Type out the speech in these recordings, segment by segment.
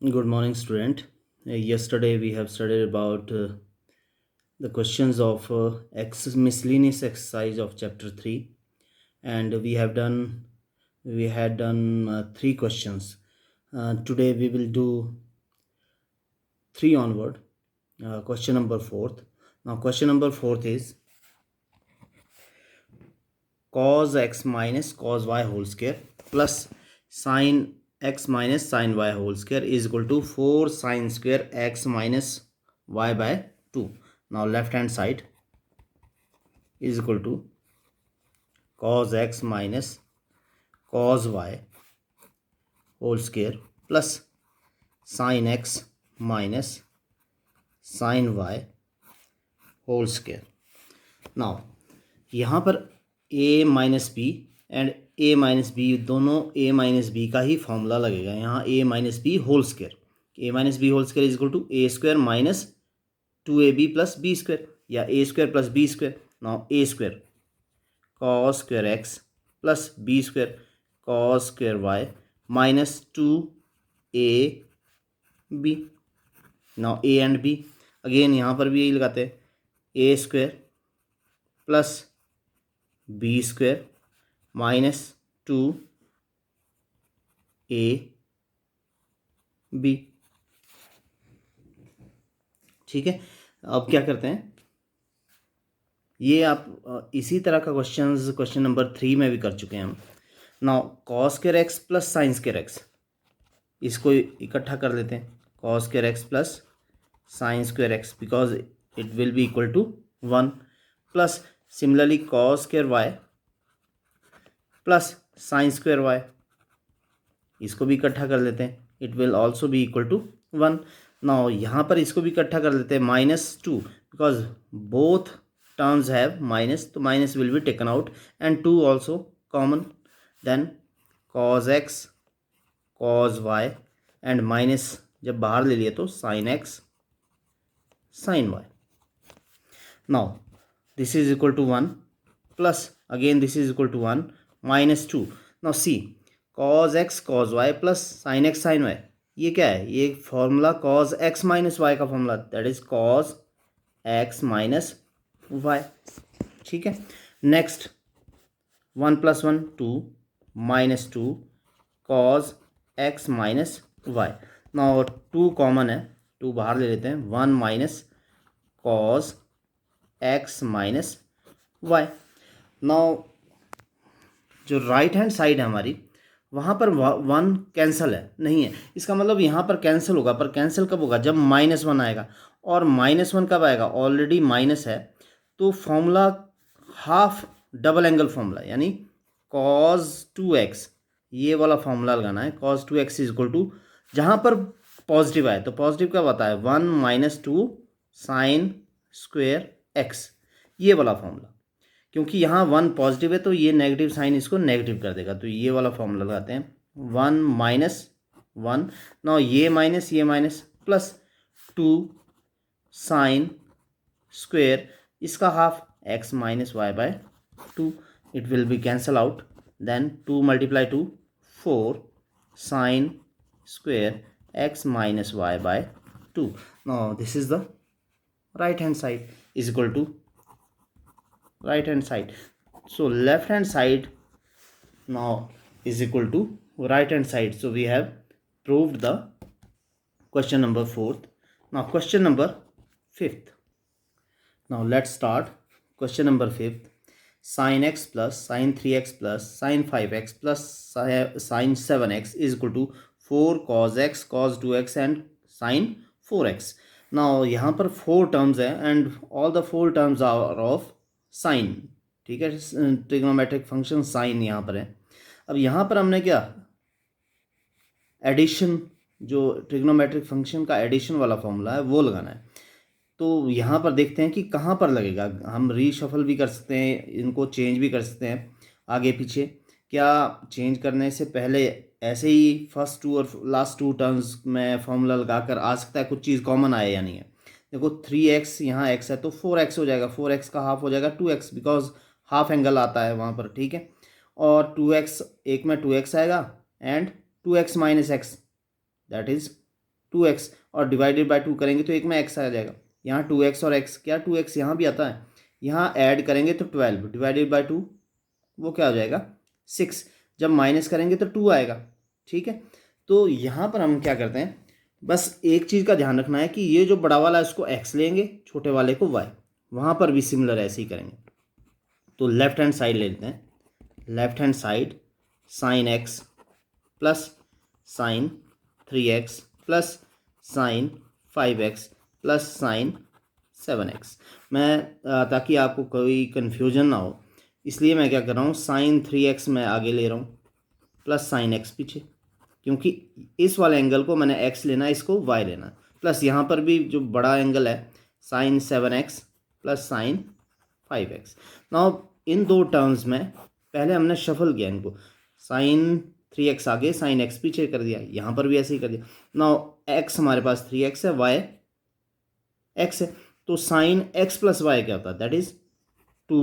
Good morning, student. Yesterday we have studied about the questions of miscellaneous exercise of chapter 3, and we had done three questions. Today we will do three onward. Question number fourth. Now, question number fourth is cos x minus cos y whole square plus sin x minus sin y whole square is equal to 4 sin square x minus y by 2. Now left hand side is equal to cos x minus cos y whole square plus sin x minus sin y whole square. Now यहाँ पर a minus B and a minus B दोनों a minus B का ही formula लगेगा. यहाँ a minus B whole square, a minus B whole square is equal to A square minus 2ab plus B square या A square plus B square. Now A square cos square x plus B square cos square Y minus 2ab. Now A and B again यहाँ पर भी यही लगाते हैं, ए square plus B square minus 2ab. ठीक है. अब क्या करते हैं, ये आप इसी तरह का क्वेश्चन नंबर 3 में भी कर चुके हैं हम. Now cos square x plus sine square x, इसको इकट्ठा कर लेते हैं. Cos square x plus sine square x because it will be equal to 1 plus similarly cos square y plus sine square y, इसको भी इकट्ठा कर लेते हैं. It will also be equal to 1. Now यहाँ पर इसको भी इकट्ठा कर लेते हैं -2 because both terms have minus, तो minus will be taken out and 2 also common. Then cos X cos Y and minus जब बाहर ले लिए तो sine X sine Y. Now this is equal to 1 plus again this is equal to 1 -2. Now see cos X cos Y plus sine X sine Y, ये क्या है, ये formula cos x minus Y का formula, that is cos x minus Y. ठीक है. Next 1 + 1 2 -2 cos x minus y. Now 2 common है, 2 बाहर ले लेते हैं. 1 minus cos x minus y. Now जो राइट हैंड साइड है हमारी, वहाँ पर 1 कैंसिल है नहीं है, इसका मतलब यहाँ पर कैंसिल होगा, पर कैंसिल कब होगा, जब -1 आएगा. और -1 कब आएगा, ऑलरेडी माइनस है, तो formula half double angle formula यानी cos 2x, ये वाला फॉर्मूला लगाना है. cos 2x is equal to, जहाँ पर पॉजिटिव आए तो पॉजिटिव कब आता है, 1 - 2 साइन स्क्वेयर एक्स, ये वाला फॉर्मूला. क्योंकि यहाँ 1 पॉजिटिव है तो ये नेगेटिव साइन इसको नेगेटिव कर देगा, तो ये वाला फॉर्मूला लगाते हैं. 1 - 1, नाउ ये माइनस प्लस 2 साइन स्क्वेयर, इसका half x minus y by 2, it will be cancel out. Then 2 × 2 4 sine square x minus y by 2. Now this is the right hand side is equal to right hand side. So left hand side now is equal to right hand side. So we have proved the question number 4th. Now question number 5th. Now let's start question number 5th. Sin x plus sin 3x plus sin 5x plus sin 7x is equal to 4 cos x cos 2x and sin 4x. Now यहाँ पर 4 terms है and all the 4 terms are of sine. ठीक है. Trigonometric function sine यहाँ पर है. अब यहाँ पर हमने क्या एडिशन, जो ट्रिग्नोमेट्रिक फंक्शन का एडिशन वाला फॉर्मूला है वो लगाना है. तो यहाँ पर देखते हैं कि कहाँ पर लगेगा. हम रीशफल भी कर सकते हैं, इनको चेंज भी कर सकते हैं आगे पीछे. क्या चेंज करने से पहले ऐसे ही फर्स्ट 2 और लास्ट 2 टर्म्स में फॉर्मूला लगाकर आ सकता है, कुछ चीज़ कॉमन आए या नहीं है. देखो 3x यहाँ x है तो 4x हो जाएगा, 4x का हाफ हो जाएगा 2x बिकॉज हाफ एंगल आता है वहाँ पर. ठीक है. और 2x एक में 2x आएगा and 2x - x that is 2x और डिवाइडेड बाय 2 करेंगे तो एक में x आ जाएगा। यहाँ 2x और x, क्या 2x यहाँ भी आता है, यहाँ ऐड करेंगे तो 12 डिवाइडेड बाय 2 वो क्या हो जाएगा 6, जब माइनस करेंगे तो 2 आएगा। ठीक है, तो यहाँ पर हम क्या करते हैं, बस एक चीज़ का ध्यान रखना है कि ये जो बड़ा वाला है उसको x लेंगे, छोटे वाले को y। वहाँ पर भी सिमिलर ऐसे ही करेंगे। तो लेफ्ट हैंड साइड ले लेते हैं, left hand side sine x plus sine 3x plus sine 5x plus sine 7x। मैं ताकि आपको कोई कन्फ्यूजन ना हो इसलिए मैं क्या कर रहा हूँ, साइन 3x मैं आगे ले रहा हूँ प्लस साइन x पीछे, क्योंकि इस वाले एंगल को मैंने x लेना है, इसको y लेना है। प्लस यहाँ पर भी जो बड़ा एंगल है sine 7x plus sine 5x। Now इन दो टर्म्स में पहले हमने शफल किया इनको, साइन 3x आगे साइन x पीछे कर दिया, यहाँ पर भी ऐसे ही कर दिया। नाउ x हमारे पास 3x है, y x है, तो साइन x प्लस y क्या होता है, that is 2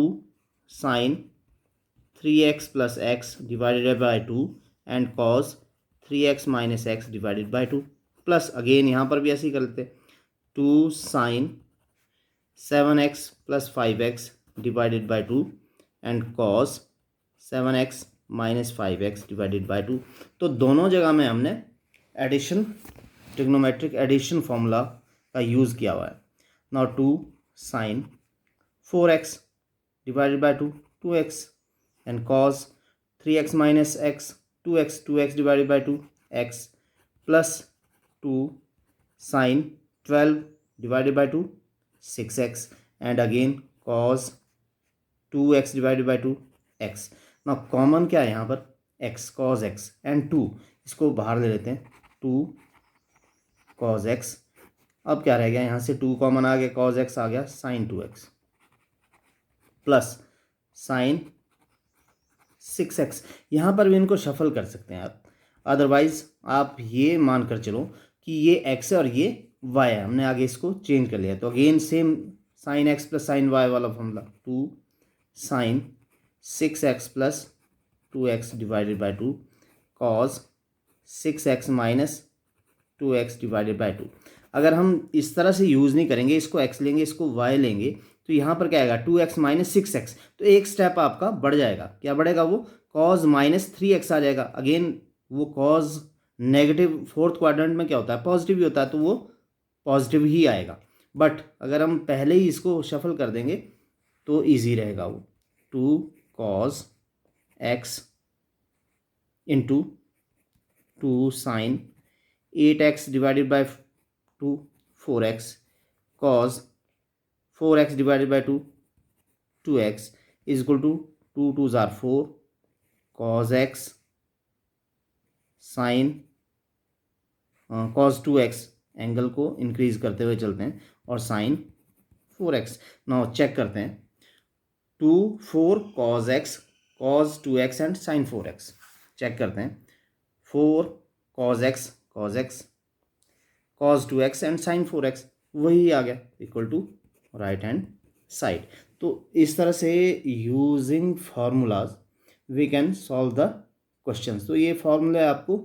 sine 3x plus x divided by 2 and cos 3x minus x divided by 2। Plus again यहाँ पर भी ऐसे ही कर लेते, 2 sine 7x plus 5x divided by 2 and cos 7x minus 5x divided by 2। तो दोनों जगह में हमने एडिशन, ट्रिग्नोमेट्रिक एडिशन फॉर्मूला का यूज़ किया हुआ है। Now 2 sine 4x divided by 2 2x and cos 3x minus x 2x divided by 2 x plus 2 sine 12 divided by 2 6x and again cos 2x divided by 2 x। ना common क्या है यहाँ पर x, cos x and 2, इसको बाहर ले लेते हैं 2 कॉस x। अब क्या रह गया, यहाँ से 2 कॉमन आ गया, कॉस x आ गया sign 2x plus sign 6x। यहाँ पर भी इनको शफल कर सकते हैं आप, अदरवाइज आप ये मान कर चलो कि ये x है और ये y है, हमने आगे इसको चेंज कर लिया। तो again same sine x plus sine y वाला formula, 2 sine 6x plus 2x divided by 2 cos 6x minus 2x divided by 2। अगर हम इस तरह से यूज़ नहीं करेंगे, इसको x लेंगे इसको y लेंगे, तो यहाँ पर क्या आएगा 2x माइनस 6x। तो एक स्टेप आपका बढ़ जाएगा, क्या बढ़ेगा, वो कॉज माइनस 3x आ जाएगा। अगेन वो कॉज नेगेटिव फोर्थ क्वाड्रेंट में क्या होता है, पॉजिटिव ही होता है, तो वो पॉजिटिव ही आएगा। बट अगर हम पहले ही इसको शफल कर देंगे तो ईजी रहेगा, वो 2 cos x into 2 sine 8x divided by 2 4x cos 4x divided by 2 2x is equal to 2 2s are 4 cos x sine cos 2x, angle को इंक्रीज करते हुए चलते हैं, और साइन 4x। नाउ चेक करते हैं 2 4 cos x cos 2x and sine 4x। Check करते हैं 4 cos x cos 2x and sine 4x, वही आ गया equal to right hand side. तो इस तरह से using formulas we can solve the questions. तो ये फार्मूले आपको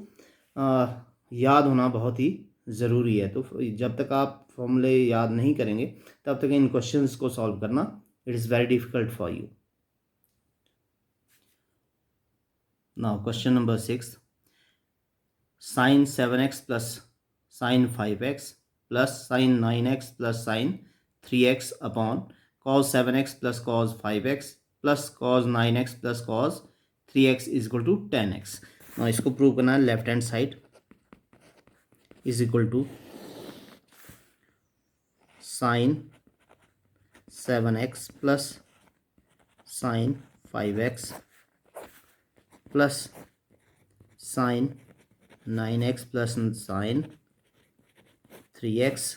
याद होना बहुत ही ज़रूरी है। तो जब तक आप फॉर्मूले याद नहीं करेंगे तब तक इन क्वेश्चंस को सॉल्व करना it is very difficult for you. Now question number 6, sine 7x plus sine 5x plus sine 9x plus sine 3x upon cos 7x plus cos 5x plus cos 9x plus cos 3x is equal to 10x। ना इसको prove करना है, left hand side is equal to sine 7x plus sine 5x plus sine 9x plus sine 3x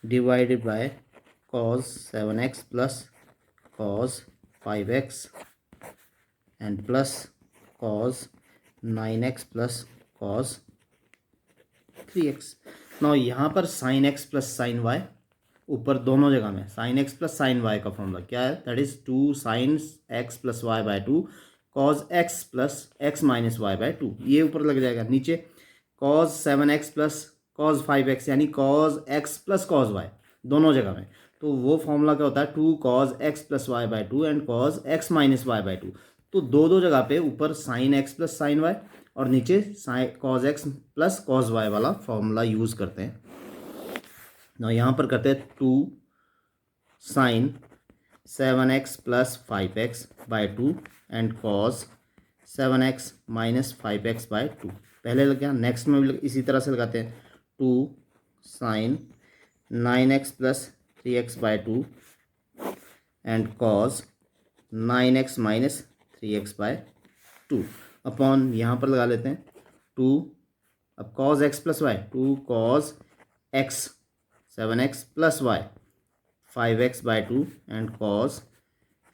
divided bye cos 7x plus cos 5x and plus cos 9x plus cos 3x। Now यहाँ पर sine x plus sine y, ऊपर दोनों जगह में sine x plus sine y का formula क्या है, that is 2 sine x plus y by 2 cos x plus x minus y by 2, ये ऊपर लग जाएगा। नीचे cos 7x plus cos 5x यानी cause x plus cos y दोनों जगह में। तो वो फॉर्मूला क्या होता है, 2 cos x plus y by two and cos x minus y by two. तो दो जगह पे ऊपर sine x plus sine y और नीचे cos x plus cos y वाला फॉर्मूला यूज़ करते हैं ना। यहाँ पर करते हैं 2 sine 7x plus 5x by two and cos 7x minus 5x by two. पहले लग गया, नेक्स्ट में भी इसी तरह से लगाते हैं 2 sine 9x plus 3x by two and cos 9x minus 3x by two upon यहाँ पर लगा लेते हैं 2, अब cos x plus y 2 cos x 7x plus y 5x by two and cos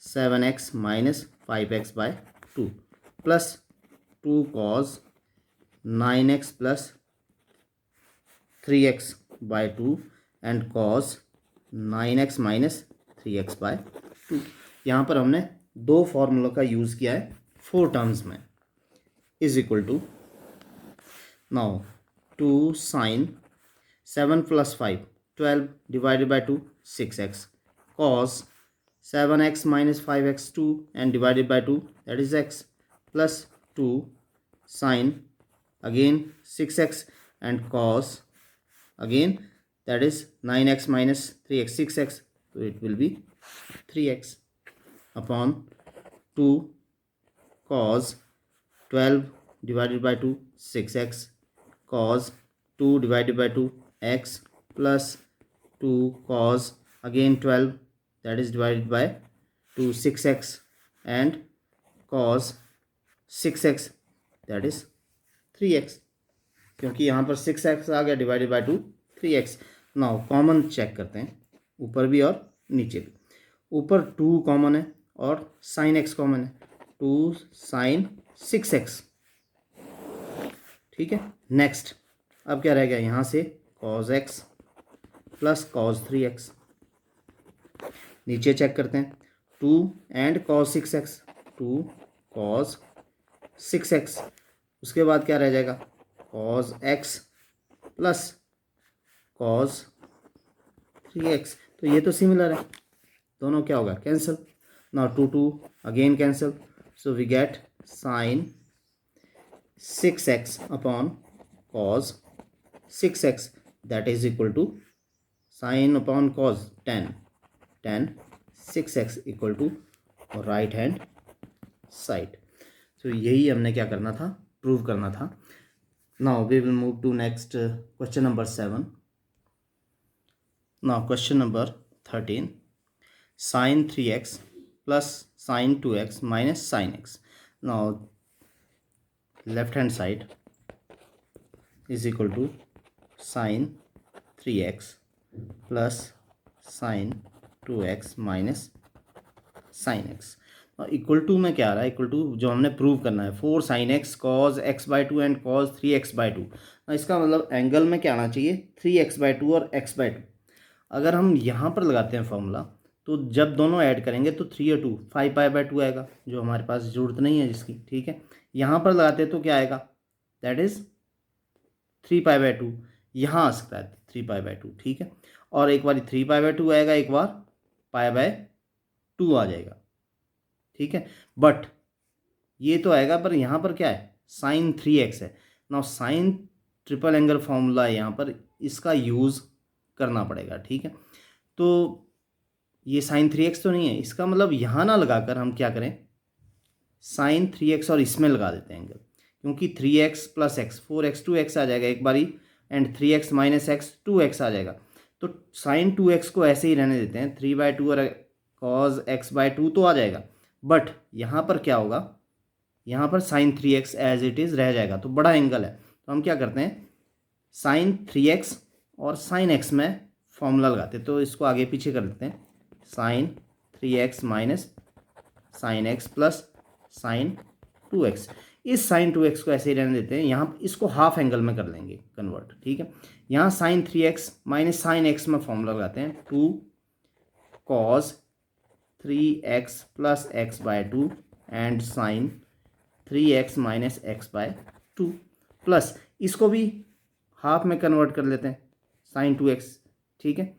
7x minus 5x by two plus 2 cos 9x plus 3x by two and cos 9x minus 3x by two. यहाँ पर हमने दो फॉर्मूलों का use किया है 4 terms में। Is equal to now 2 sine 7 प्लस 5 12 divided by 2 6x cos 7x minus 5x 2 and divided by 2 that is x plus 2 sine again 6x and cos again that is 9x minus 3x 6x, so it will be 3x upon 2 cos 12 divided by 2 6x cos 2 divided by 2 x plus 2 cos again 12 that is divided by 2 6x and cos 6x that is 3x, क्योंकि यहाँ पर 6x आ गया divided by 2 3x। Now common check करते हैं ऊपर भी और नीचे भी। ऊपर 2 कॉमन है और साइन x कॉमन है, 2 साइन 6x, ठीक है। नेक्स्ट अब क्या रह गया, यहाँ से cos x plus cos 3x। नीचे चेक करते हैं 2 and cos 6x, 2 cos 6x। उसके बाद क्या रह जाएगा cos x plus cos 3x। तो ये तो सिमिलर है, दोनों क्या होगा cancel. Now 2 again cancel, so we get sine 6x upon cos 6x that is equal to sine upon cos 10 6x equal to right hand side. तो यही हमने क्या करना था, प्रूव करना था। Now we will move to next question number 7. Now question number 13. Sin 3x plus sin 2x minus sin x. Now left hand side is equal to sin 3x plus sin 2x minus sin x. Equal to में क्या आ रहा है, equal to जो हमने prove करना है 4 sign x cos x by two and cause 3x by to. इसका मतलब एंगल में क्या आना चाहिए 3x बाई टू और x बाई टू। अगर हम यहाँ पर लगाते हैं फॉर्मूला तो जब दोनों ऐड करेंगे तो 3 और 2 5 पाई बाई टू आएगा, जो हमारे पास ज़रूरत नहीं है जिसकी, ठीक है। यहाँ पर लगाते हैं तो क्या आएगा, that is 3 pi by two. यहाँ आ सकता है 3 पाई बाई टू, ठीक है। और एक बार 3 पाई बाई टू आएगा, एक बार पाई बाई टू आ जाएगा, ठीक है। बट ये तो आएगा, पर यहाँ पर क्या है साइन 3x है। Now sine triple angle formula है यहाँ पर, इसका यूज़ करना पड़ेगा, ठीक है। तो ये साइन 3x तो नहीं है, इसका मतलब यहाँ ना लगाकर हम क्या करें साइन 3x और इसमें लगा देते हैं एंगल, क्योंकि 3x plus x 4x 2x आ जाएगा एक बारी and 3x minus x 2x आ जाएगा। तो साइन 2x को ऐसे ही रहने देते हैं, 3 बाई टू और कॉज x बाई टू तो आ जाएगा। बट यहाँ पर क्या होगा, यहाँ पर sign 3x as it is रह जाएगा, तो बड़ा एंगल है। तो हम क्या करते हैं साइन 3x और साइन x में फॉर्मूला लगाते हैं, तो इसको आगे पीछे कर लेते हैं sine 3x minus sine x plus sine 2x। इस साइन 2x को ऐसे ही रहने देते हैं, यहाँ इसको हाफ एंगल में कर लेंगे कन्वर्ट, ठीक है। यहाँ sine 3x minus sine x में फॉर्मूला लगाते हैं 2 cos 3x plus x by two and sine 3x minus x by two, plus इसको भी हाफ में कन्वर्ट कर लेते हैं साइन 2x, ठीक है,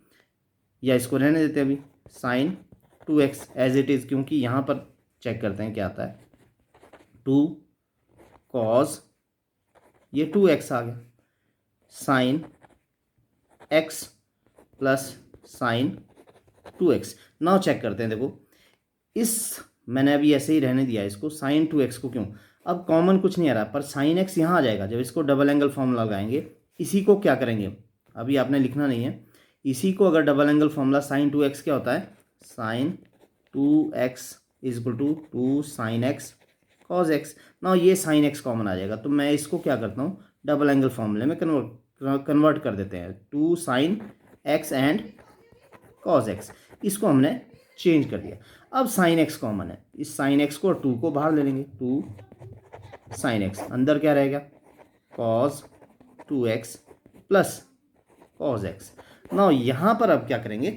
या इसको रहने देते हैं अभी sign 2x as it is, क्योंकि यहाँ पर चेक करते हैं क्या आता है, 2 कॉस, ये 2x आ गया, sine x plus sine 2x। Now check करते हैं, देखो इस मैंने अभी ऐसे ही रहने दिया इसको, साइन 2x को, क्यों, अब कॉमन कुछ नहीं आ रहा, पर साइन x यहाँ आ जाएगा जब इसको डबल एंगल फॉर्मूला लगाएंगे। इसी को क्या करेंगे, अभी आपने लिखना नहीं है, इसी को अगर double angle formula sine 2x क्या होता है, sine 2x is equal to 2 sine x cos x। ना ये साइन x कॉमन आ जाएगा, तो मैं इसको क्या करता हूँ, डबल एंगल फॉर्मूले में कन्वर्ट कर देते हैं, 2 sine x and cos x, इसको हमने चेंज कर दिया। अब साइन x कॉमन है, इस साइन x को और 2 को बाहर ले लेंगे, 2 साइन x, अंदर क्या रहेगा, cos 2x plus cos x। Now यहाँ पर अब क्या करेंगे,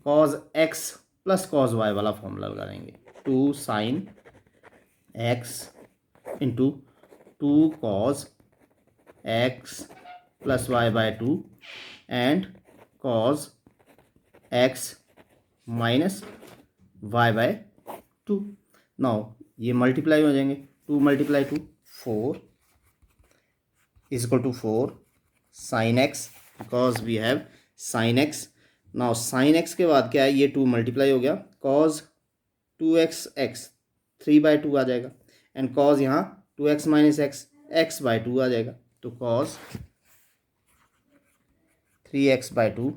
cos x plus cos y वाला फॉर्मूला लगा देंगे, 2 sine x into 2 cos x plus y by 2 and cos x minus y by 2। Now ये मल्टीप्लाई हो जाएंगे, 2 multiply 2 4 is equal to 4 sine x, because we have sine x। Now sine x के बाद क्या है, ये 2 मल्टीप्लाई हो गया, कॉज 2x x 3 बाय 2 आ जाएगा, एंड कॉज यहाँ 2x माइनस x x बाय 2 आ जाएगा, तो cos 3x by 2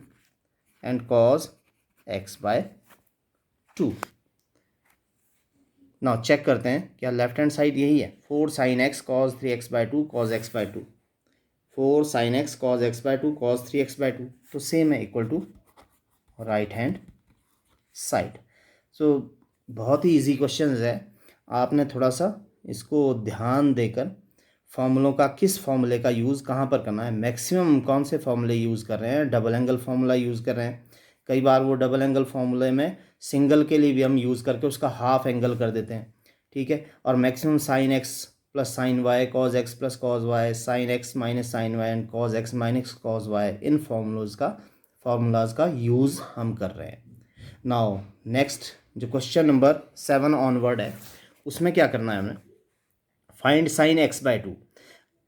and cos x by 2। Now check करते हैं क्या लेफ्ट हैंड साइड यही है, 4 sine x cos 3x by 2 cos x by 2, 4 sine x cos x by 2 cos 3x by 2, तो same है, equal to right hand side. So बहुत ही easy question है, आपने थोड़ा सा इसको ध्यान देकर फॉर्मूलों का, किस फॉर्मूले का यूज़ कहाँ पर करना है, मैक्सिमम कौन से फॉर्मूले यूज़ कर रहे हैं, डबल एंगल फॉर्मूला यूज़ कर रहे हैं, कई बार वो डबल एंगल फॉर्मूले में सिंगल के लिए भी हम यूज़ करके उसका हाफ एंगल कर देते हैं, ठीक है, और maximum sine x plus sine y, cos x plus cos y, sine x minus sine y and cos x minus cos y, इन फार्मूलाज का यूज़ हम कर रहे हैं। नाउ नेक्स्ट जो क्वेश्चन नंबर 7 ऑनवर्ड है, उसमें क्या करना है हमें, फाइंड साइन एक्स बाय 2।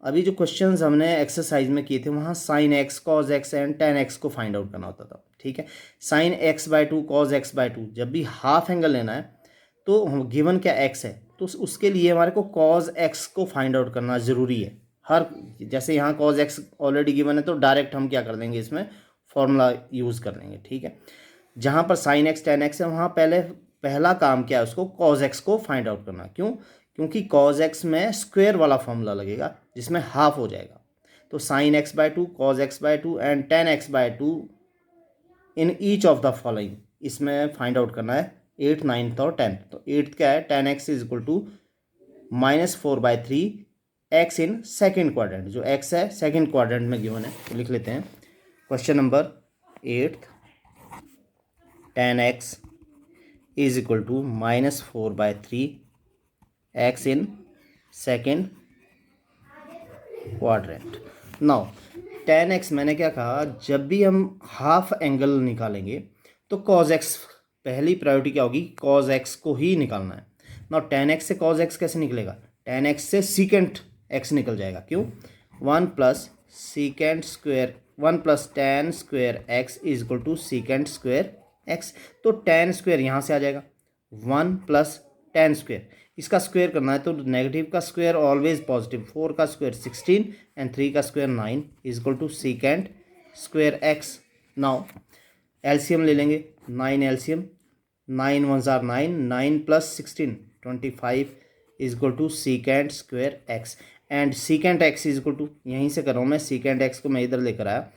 अभी जो क्वेश्चंस हमने एक्सरसाइज में किए थे वहाँ sine x cos x and tan x को फाइंड आउट करना होता था, ठीक है। Sine x by 2 cos x by 2, जब भी हाफ एंगल लेना है तो गिवन क्या एक्स है, तो उसके लिए हमारे को कॉज एक्स को फाइंड आउट करना ज़रूरी है। हर जैसे यहाँ कॉज एक्स ऑलरेडी गिवन है तो डायरेक्ट हम क्या कर देंगे, इसमें फॉर्मूला यूज़ कर लेंगे, ठीक है। जहाँ पर साइन एक्स टेन एक्स है वहाँ पहला काम क्या है, उसको कॉज एक्स को फाइंड आउट करना। क्यों? क्योंकि कॉज एक्स में स्क्वायर वाला फॉर्मूला लगेगा जिसमें हाफ हो जाएगा। तो sine x by 2 cos x by 2 and tan x by 2 in each of the following, इसमें फाइंड आउट करना है 8, 9 और 10। तो 8 क्या है, tan x is equal to -4/3 x in second quadrant, जो एक्स है सेकेंड क्वाड्रेंट में गिवन है, तो लिख लेते हैं question number 8, tan x is equal to -4/3 x in second quadrant. Now tan x मैंने क्या कहा, जब भी हम हाफ एंगल निकालेंगे तो कॉज एक्स, पहली प्रायोरिटी क्या होगी, कॉज एक्स को ही निकालना है। नाउ टेन एक्स से कॉज एक्स कैसे निकलेगा, टेन एक्स से सीकेंट एक्स निकल जाएगा। क्यों? 1 plus secant square 1 plus tan square x is equal to secant square x. तो टेन स्क्वेयर यहाँ से आ जाएगा, 1 प्लस टेन स्क्वेयर, इसका स्क्वायर करना है तो नेगेटिव का स्क्वायर ऑलवेज पॉजिटिव, 4 का स्क्वायर 16 एंड 3 का square 9 is equal to secant square x. Now LCM ले लेंगे, 9 एलसीएम, 9 1 जार 9, 9 plus 16 25 is equal to secant square x. And secant x is equal to, यहीं से कर रहा हूँ मैं, सीकेंट एक्स को मैं इधर लेकर आया,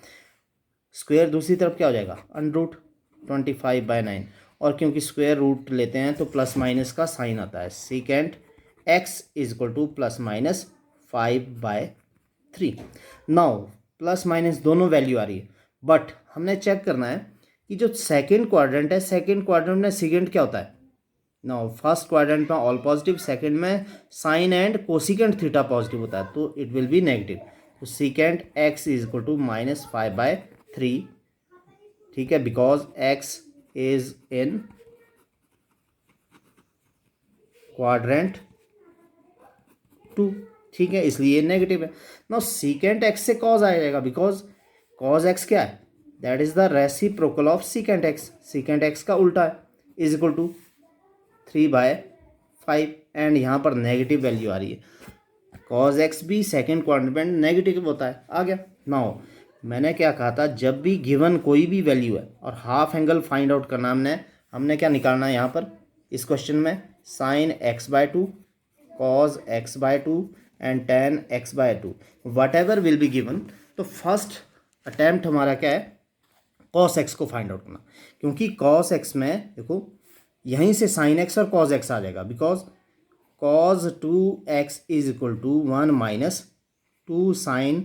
स्क्वायर दूसरी तरफ क्या हो जाएगा, अंडरूट 25/9, और क्योंकि स्क्वायर रूट लेते हैं तो प्लस माइनस का साइन आता है, secant x is equal to +-5/3। Now plus minus दोनों वैल्यू आ रही है, बट हमने चेक करना है कि जो सेकेंड क्वाड्रेंट है, सेकेंड क्वाड्रेंट में सीकेंट क्या होता है। नाउ फर्स्ट क्वाड्रेंट में ऑल पॉजिटिव, सेकेंड में sine and cosecant theta positive होता है, तो इट विल बी नेगेटिव। तो secant x is equal to -5/3, ठीक है, because x is in quadrant 2, ठीक है, इसलिए नेगेटिव है। नाउ सीकेंट एक्स से कॉज आ जाएगा, बिकॉज कॉज एक्स क्या है, that is the reciprocal of secant x, secant x का उल्टा है, इज इक्वल टू 3/5, एंड यहाँ पर नेगेटिव वैल्यू आ रही है, कॉज एक्स भी सेकेंड क्वाड्रेंट में नेगेटिव होता है, आ गया। नाउ मैंने क्या कहा था, जब भी गिवन कोई भी वैल्यू है और हाफ एंगल फाइंड आउट करना हमने क्या निकालना है यहाँ पर इस क्वेश्चन में, sine x/2, cos x/2 and tan x/2, whatever will be given. तो फर्स्ट अटैम्प्ट हमारा क्या है, cos x को फाइंड आउट करना, क्योंकि cos x में देखो यहीं से sin x और cos x आ जाएगा, because cos 2x is equal to 1 - 2 sin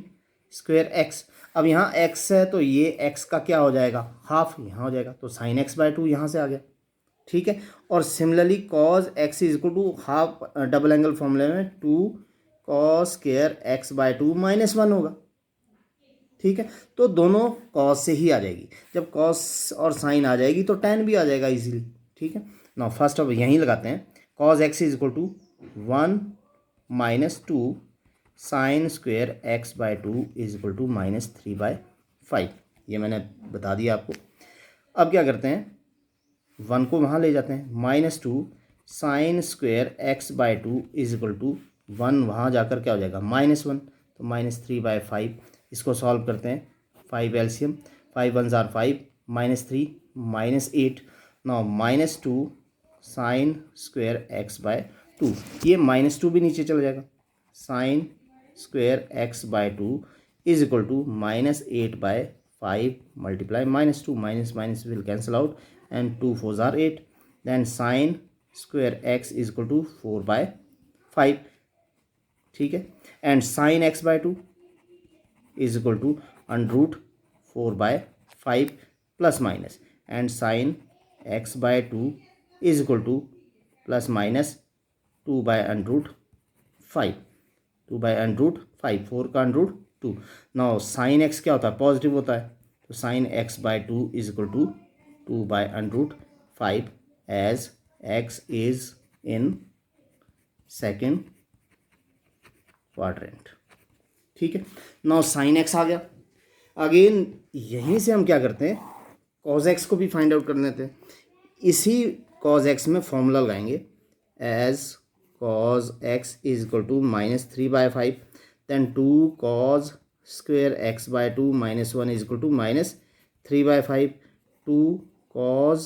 square x। अब यहाँ x है तो ये x का क्या हो जाएगा, हाफ यहाँ हो जाएगा, तो sin x/2 यहाँ से आ गया, ठीक है। और similarly cos x is equal to half double angle फॉर्मूले में 2 cos स्क्वेयर x/2 -1 होगा, ठीक है। तो दोनों cos से ही आ जाएगी, जब cos और sin आ जाएगी तो tan भी आ जाएगा इजीली, ठीक है। नाउ फर्स्ट अब यहीं लगाते हैं, cos x is equal to 1 - 2 sin square x/2 is equal to -3/5, ये मैंने बता दिया आपको। अब क्या करते हैं, 1 को वहाँ ले जाते हैं, -2 sin square x/2 is equal to 1 वहाँ जाकर क्या हो जाएगा, -1, तो -3/5, इसको सॉल्व करते हैं, 5 एलसीएम, 5 1 जार 5, -3 -8, नाउ -2 sin स्क्वेयर x/2, ये -2 भी नीचे चला जाएगा, sin square x/2 is equal to -8/5 multiply -2, minus will cancel out and 2 4s are 8, then sin square x is equal to 4/5, ठीक है, and sin x/2 is equal to √ 4/5 plus minus, and sin x/2 is equal to plus minus 2/√5, 2/√5, 4 का √2। Now sin x क्या होता है, positive होता है, तो sin x/2 is equal to 2/√5 as x is in second quadrant, ठीक है। Now sin x आ गया, अगेन यहीं से हम क्या करते हैं, cos x को भी फाइंड आउट कर लेते हैं, इसी cos x में फॉर्मूला लगाएंगे, as cos x is equal to -3/5, then 2 cos square x/2 -1 is equal to -3/5, 2 cos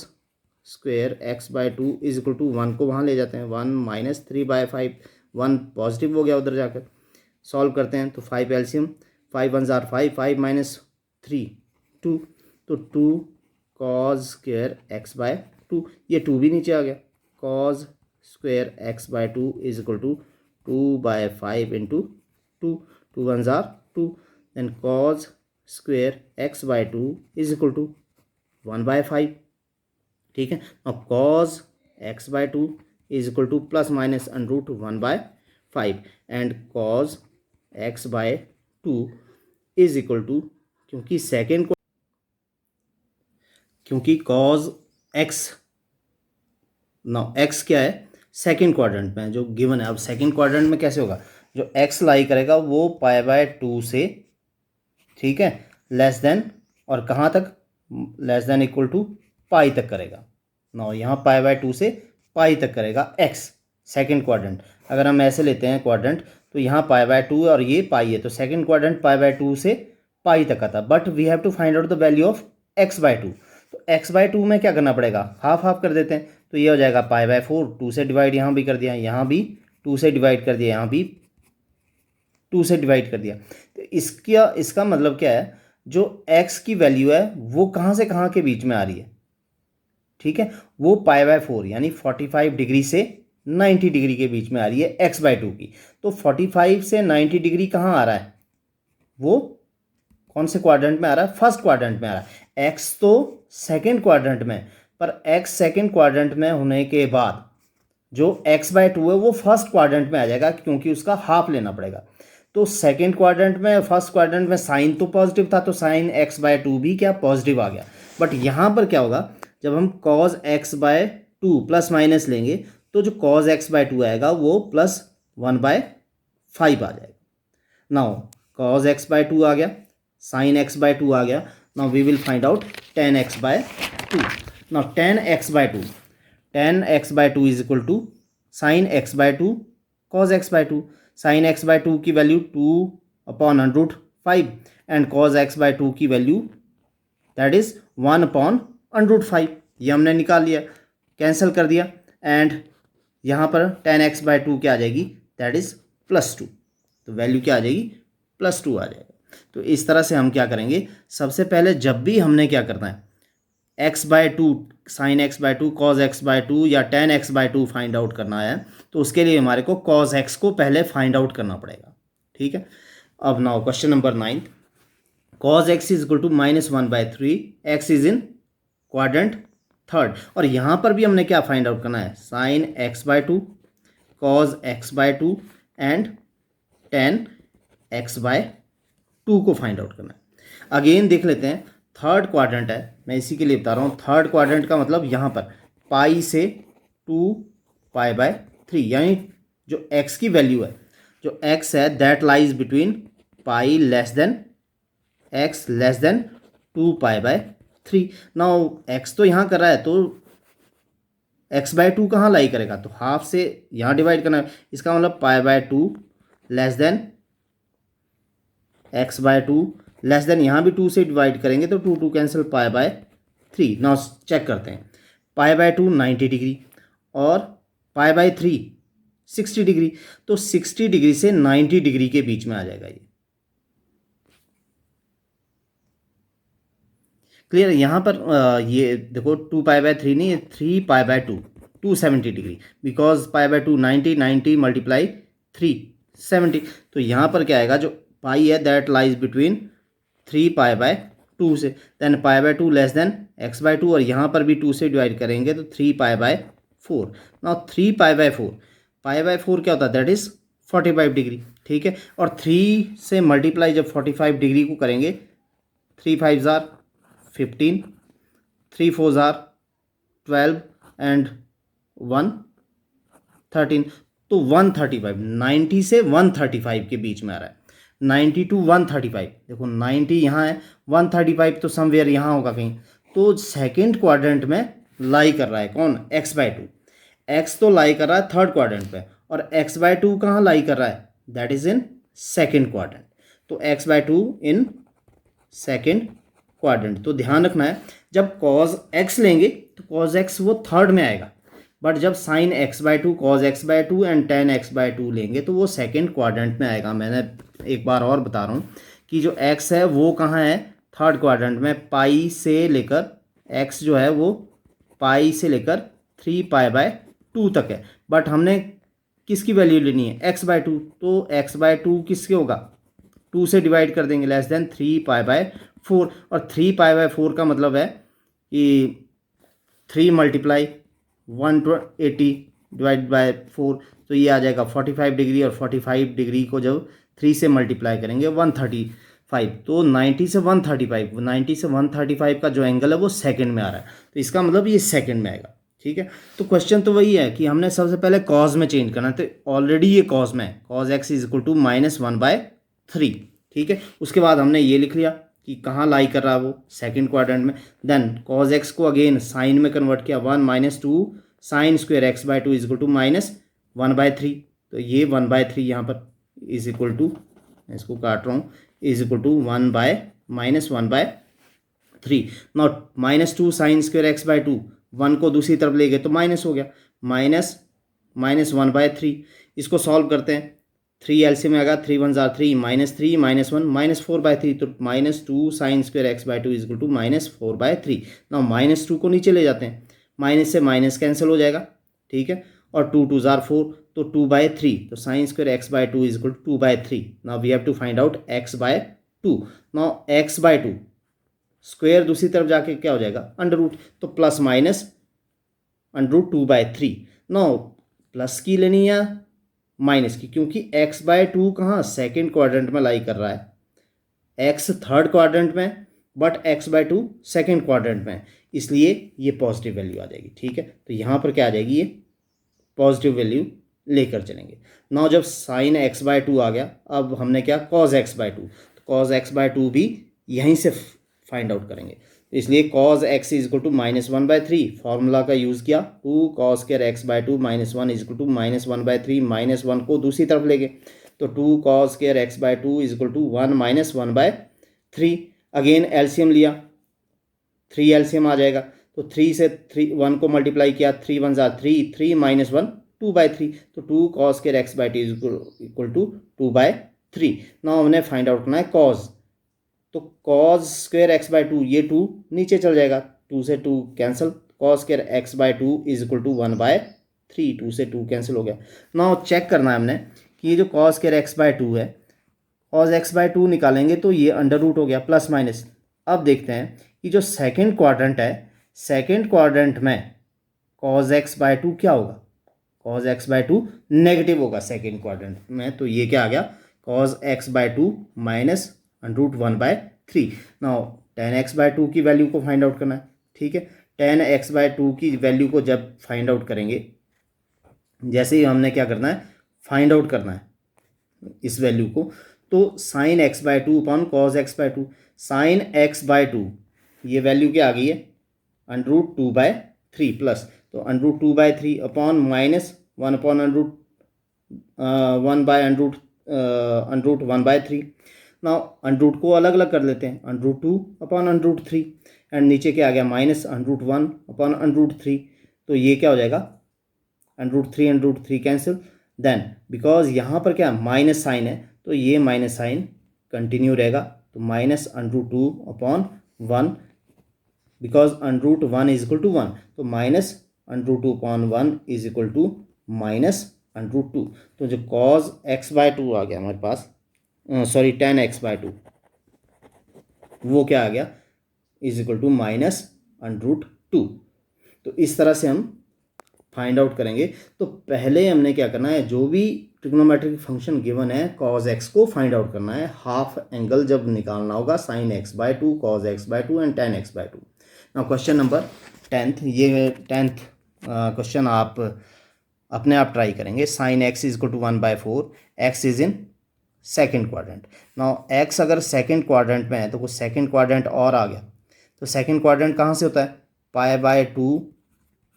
square x/2 is equal to 1 को वहाँ ले जाते हैं, 1 - 3/5, 1 पॉजिटिव हो गया उधर जाकर, सॉल्व करते हैं, तो 5 एलसीएम, 5 1 जार 5, 5 - 3 2, तो 2 cos स्क्वेयर x/2, ये 2 भी नीचे आ गया, cos square x/2 is equal to 2/5 into 2, 2 1 जार 2, then cos square x/2 is equal to 1/5, ठीक है। अब cos x/2 is equal to plus minus √1/5, and cos x/2 is equal to, क्योंकि सेकेंड को, क्योंकि cos x, नाउ x क्या है, second quadrant में जो गिवन है, अब सेकेंड क्वाड्रेंट में कैसे होगा, जो x लाई करेगा वो π/2 से, ठीक है, लेस देन, और कहाँ तक, लेस देन इक्वल टू पाई तक करेगा। नाउ यहाँ π/2 से पाई तक करेगा x, सेकेंड क्वाड्रेंट। अगर हम ऐसे लेते हैं क्वाड्रेंट, तो यहाँ π/2 और ये पाई है, तो सेकेंड क्वाड्रेंट π/2 से पाई तक आता, but we have to find out the value of x/2। तो x/2 में क्या करना पड़ेगा, हाफ हाफ कर देते हैं, तो ये हो जाएगा π/4, 2 से डिवाइड यहाँ भी कर दिया, यहाँ भी 2 से डिवाइड कर दिया, यहाँ भी 2 से डिवाइड कर दिया। तो इसका मतलब क्या है, जो x की वैल्यू है वो कहाँ से कहाँ के बीच में आ रही है, ठीक है, वो π/4 यानी 45 डिग्री से 90 डिग्री के बीच में आ रही है x/2 की। तो 45 से 90 डिग्री कहाँ आ रहा है, वो कौन से क्वाड्रेंट में आ रहा है, फर्स्ट क्वाड्रेंट में आ रहा है, x तो सेकेंड क्वाड्रेंट में, पर x सेकेंड क्वाड्रेंट में होने के बाद जो x/2 है वो फर्स्ट क्वाड्रेंट में आ जाएगा, क्योंकि उसका हाफ लेना पड़ेगा। तो सेकेंड क्वाड्रेंट में, फर्स्ट क्वाड्रेंट में साइन तो पॉजिटिव था, तो साइन एक्स बाय टू भी क्या पॉजिटिव आ गया। बट यहाँ पर क्या होगा, जब हम cos x by two plus minus लेंगे तो जो कॉज एक्स बाय टू आएगा वो प्लस 1/5 आ जाएगा। Now cos x by two आ गया, साइन एक्स बाय टू आ गया। Now we will find out tan x by two. Now tan x by two is equal to sine x by two cos x by two. Sine x by two की value 2/√5 and cos x by two की value that is 1/√5। ये हमने निकाल लिया, cancel कर दिया, and यहाँ पर टेन एक्स बाय टू क्या आ जाएगी, दैट इज +2। तो वैल्यू क्या आ जाएगी, +2 आ जाएगा। तो इस तरह से हम क्या करेंगे, सबसे पहले जब भी हमने क्या करना है, X by two, sine x by two, cos x by two या tan x by two find out करना है, तो उसके लिए हमारे को कॉज एक्स को पहले फाइंड आउट करना पड़ेगा। ठीक है। अब now question number 9, cos x is equal to -1/3, x is in quadrant third. और यहाँ पर भी हमने क्या फाइंड आउट करना है, sine x by two, cos x by two and tan x by to को फाइंड आउट करना है। अगेन देख लेते हैं, थर्ड क्वाड्रेंट है, मैं इसी के लिए बता रहा हूँ। थर्ड क्वाड्रेंट का मतलब यहाँ पर पाई से 2π/3, यानी जो x की वैल्यू है, जो x है that lies between pi x less than 2π/3। नाउ x तो यहाँ कर रहा है, तो x/2 कहाँ लाई करेगा, तो हाफ से यहाँ डिवाइड करना है। इसका मतलब π/2 less then x/2 less than, यहाँ भी 2 से डिवाइड करेंगे तो 2 कैंसिल, π/3। नाउ चेक करते हैं, π/2 90 डिग्री और π/3 60 डिग्री, तो 60 डिग्री से 90 डिग्री के बीच में आ जाएगा ये। क्लियर। यहाँ पर ये देखो 2π/3 नहीं, 3π/2, 270 डिग्री, बिकॉज π/2 90 मल्टीप्लाई 3 70। तो यहाँ पर क्या आएगा, जो पाई है दैट लाइज बिटवीन 3π/2 से, देन π/2 लेस देन x/2, और यहाँ पर भी 2 से डिवाइड करेंगे तो 3π/4। नाउ 3π/4, π/4 क्या होता है, दैट इज 45 डिग्री। ठीक है। और 3 से मल्टीप्लाई जब 45 डिग्री को करेंगे, 3 5 जार 15, 3 4 जार 12 एंड 1 13, तो 135, 90 से 135 के बीच में आ रहा है। 90 to 135, देखो 90 यहाँ है, 135 तो समवेयर यहाँ होगा कहीं। तो सेकेंड क्वाड्रेंट में लाई कर रहा है कौन, x/2। x तो लाई कर रहा है थर्ड क्वाड्रेंट पे, और x/2 कहाँ लाई कर रहा है, that is in second quadrant. तो x/2 इन सेकेंड क्वाड्रेंट। तो ध्यान रखना है, जब cos x लेंगे तो cos x वो थर्ड में आएगा, बट जब sin x/2, cos x/2 and tan x/2 लेंगे तो वो सेकेंड क्वाड्रेंट में आएगा। मैंने एक बार और बता रहा हूँ कि जो x है वो कहाँ है, थर्ड क्वाड्रेंट में। पाई से लेकर x जो है वो पाई से लेकर 3π/2 तक है, बट हमने किसकी वैल्यू लेनी है, x/2। तो x/2 किसके होगा, 2 से डिवाइड कर देंगे, लेस देन 3π/4। और 3π/4 का मतलब है कि 3 मल्टीप्लाई 180 डिवाइड बाय 4, तो ये आ जाएगा 45 डिग्री। और 45 डिग्री को जब 3 से मल्टीप्लाई करेंगे 135, तो 90 से 135, 90 से 135 का जो एंगल है वो सेकंड में आ रहा है, तो इसका मतलब ये सेकंड में आएगा। ठीक है। तो क्वेश्चन तो वही है कि हमने सबसे पहले कॉज में चेंज करना है, तो ऑलरेडी ये कॉज में है, cos x is equal to -1/3। ठीक है। उसके बाद हमने ये लिख लिया कि कहाँ लाई कर रहा है वो, सेकंड क्वाड्रेंट में। देन कॉज एक्स को अगेन साइन में कन्वर्ट किया, 1 - 2 sine square x/2 is equal to -1/3। तो ये 1/3 यहाँ पर इज इक्वल टू, इसको काट रहा हूँ, is equal to -1/3। Not -2 sine square x/2, 1 को दूसरी तरफ ले गए तो माइनस हो गया, -1/3। इसको सॉल्व करते हैं, 3 एलसीएम में आएगा, 3 1 जार 3, -3 -1 -4/3, तो -2 sine square x/2 is equal to -4/3। ना -2 को नीचे ले जाते हैं, माइनस से माइनस कैंसिल हो जाएगा। ठीक है। और 2 2 जार 4, तो 2/3, तो sine square x/2 is equal to 2/3। Now we have to find out x/2। Now x/2 square दूसरी तरफ जाके क्या हो जाएगा, अंडर रूट, तो प्लस माइनस √2/3। नाउ प्लस की लेनी है माइनस की, क्योंकि x/2 कहाँ सेकेंड क्वाड्रेंट में लाई कर रहा है, x थर्ड क्वाड्रेंट में बट x/2 सेकेंड क्वाड्रेंट में, इसलिए ये पॉजिटिव वैल्यू आ जाएगी। ठीक है, तो यहाँ पर क्या आ जाएगी, ये पॉजिटिव वैल्यू लेकर चलेंगे। नाउ जब साइन x/2 आ गया, अब हमने क्या cos x/2, तो cos x/2 भी यहीं से फाइंड आउट करेंगे, तो इसलिए cos x is equal to -1/3 formula का यूज़ किया, 2 cos square x/2 -1 is equal to -1/3, -1 को दूसरी तरफ ले गए, तो 2 cos square x/2 is equal to 1 -1/3। Again LCM लिया, 3 एलसीएम आ जाएगा, तो 3 से 1 को मल्टीप्लाई किया, 3 1 ज़ा 3, 3 - 1 2/3, तो 2 cos square x/2 is equal to 2/3। ना हमने फाइंड आउट करना है cos, तो cos स्क्वायर x/2, ये 2 नीचे चल जाएगा, 2 से 2 cancel, cos square x/2 is equal to 1/3, 2 से 2 कैंसिल हो गया। ना चेक करना है हमने कि ये जो cos स्क्वायर x/2 है, cos x/2 निकालेंगे तो ये अंडर रूट हो गया प्लस माइनस। अब देखते हैं कि जो सेकेंड क्वाड्रेंट है, सेकेंड क्वाड्रेंट में cos x/2 क्या होगा, cos x/2 नेगेटिव होगा सेकेंड क्वाड्रेंट में, तो ये क्या आ गया cos x/2 minus √1/3। Now tan x/2 की वैल्यू को फाइंड आउट करना है। ठीक है, tan x/2 की वैल्यू को जब फाइंड आउट करेंगे, जैसे ही हमने क्या करना है, फाइंड आउट करना है इस वैल्यू को, तो sign x/2 upon cos x/2, sign x/2 ये वैल्यू क्या आ गई है √2/3 प्लस, तो √2/3 अपॉन माइनस 1 अपॉन √1/√1/3। ना अंडरूट को अलग अलग कर लेते हैं, √2 अपॉन √3, एंड नीचे क्या आ गया माइनस √1 अपॉन √3, तो ये क्या हो जाएगा √3 कैंसिल। देन बिकॉज यहाँ पर क्या माइनस साइन है, तो ये माइनस साइन कंटिन्यू रहेगा, तो minus √2 upon 1, because √1 is equal to 1, तो minus √2 upon 1 is equal to minus √2, तो जो cos x/2 आ गया हमारे पास, सॉरी tan x/2, वो क्या आ गया इज इक्वल टू माइनस √2। तो इस तरह से हम फाइंड आउट करेंगे। तो पहले हमने क्या करना है, जो भी ट्रिग्नोमेट्रिक फंक्शन गिवन है cos x को फाइंड आउट करना है, हाफ एंगल जब निकालना होगा sin x/2, cos x/2 and tan x/2। Now question number 10th, ये 10th क्वेश्चन आप अपने आप ट्राई करेंगे। sin x is equal to 1/4, x is in second quadrant. Now x अगर सेकेंड क्वाड्रेंट में है, तो कुछ सेकेंड क्वाड्रेंट और आ गया, तो सेकेंड क्वाड्रेंट कहाँ से होता है, π/2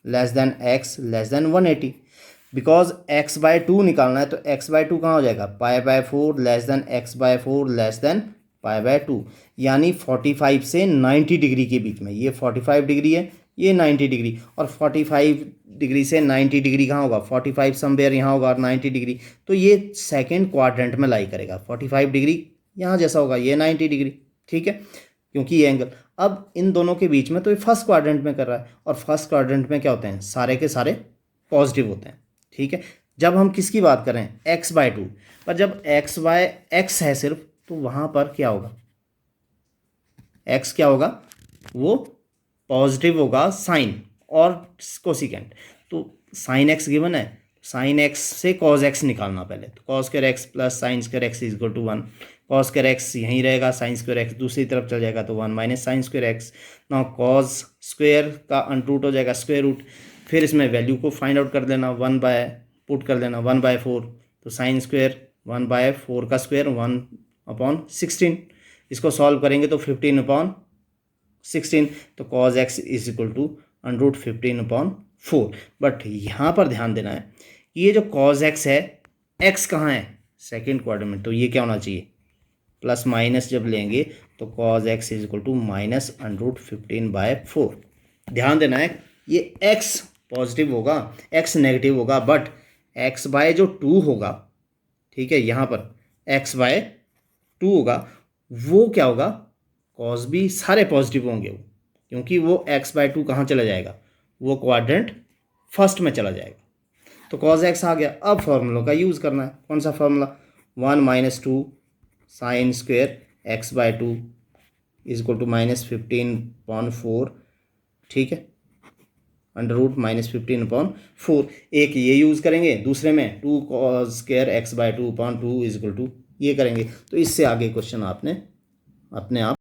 less than x less than 180, because x/2 निकालना है, तो x/2 कहाँ हो जाएगा π/4 less than x/4 less than π/2, यानी 45 से 90 डिग्री के बीच में, ये 45 डिग्री है, ये 90 डिग्री, और 45 डिग्री से 90 डिग्री कहाँ होगा, 45 समवेयर यहाँ होगा और 90 डिग्री, तो ये सेकेंड क्वाड्रेंट में लाई करेगा, 45 डिग्री यहाँ जैसा होगा, ये 90 डिग्री। ठीक है, क्योंकि ये एंगल अब इन दोनों के बीच में, तो ये फर्स्ट क्वाड्रेंट में कर रहा है, और फर्स्ट क्वाड्रेंट में क्या होते हैं, सारे के सारे पॉजिटिव होते हैं। ठीक है, जब हम किसकी बात करें x/2, पर जब x है सिर्फ, तो वहाँ पर क्या होगा, x क्या होगा, वो पॉजिटिव होगा साइन और कोसिकेंट, तो साइन x गिवन है, साइन x से cos x निकालना पहले, तो cos square x plus sine square x is equal to 1, cos square x यहीं रहेगा, साइन स्क्वायर x दूसरी तरफ चल जाएगा, तो 1 minus sign square x। Now cos square का अंडरूट हो जाएगा स्क्वायर रूट, फिर इसमें वैल्यू को फाइंड आउट कर देना, 1 बाय पुट कर देना 1/4, तो साइन स्क्वायर 1/4 का स्क्वायर 1/16, इसको सॉल्व करेंगे तो 15/16, तो cos x is equal to √15/4। But यहाँ पर ध्यान देना है, ये जो cos x है, x कहाँ है सेकेंड क्वाड्रेंट में, तो ये क्या होना चाहिए प्लस माइनस जब लेंगे, तो cos x is equal to minus √15/4। ध्यान देना है, ये x पॉजिटिव होगा, x नेगेटिव होगा, बट x/2 होगा, ठीक है, यहाँ पर x/2 होगा, वो क्या होगा, cos भी सारे पॉजिटिव होंगे वो, क्योंकि वो x/2 कहाँ चला जाएगा, वो क्वाड्रेंट फर्स्ट में चला जाएगा, तो cos x आ गया। अब फॉर्मूलों का यूज़ करना है, कौन सा formula, 1 - 2 sine square x/2 is equal to -15/4। ठीक है, √-15/4। एक ये यूज़ करेंगे, दूसरे में 2 cos स्क्वायर x/2/2 = ये करेंगे। तो इससे आगे क्वेश्चन आपने अपने आप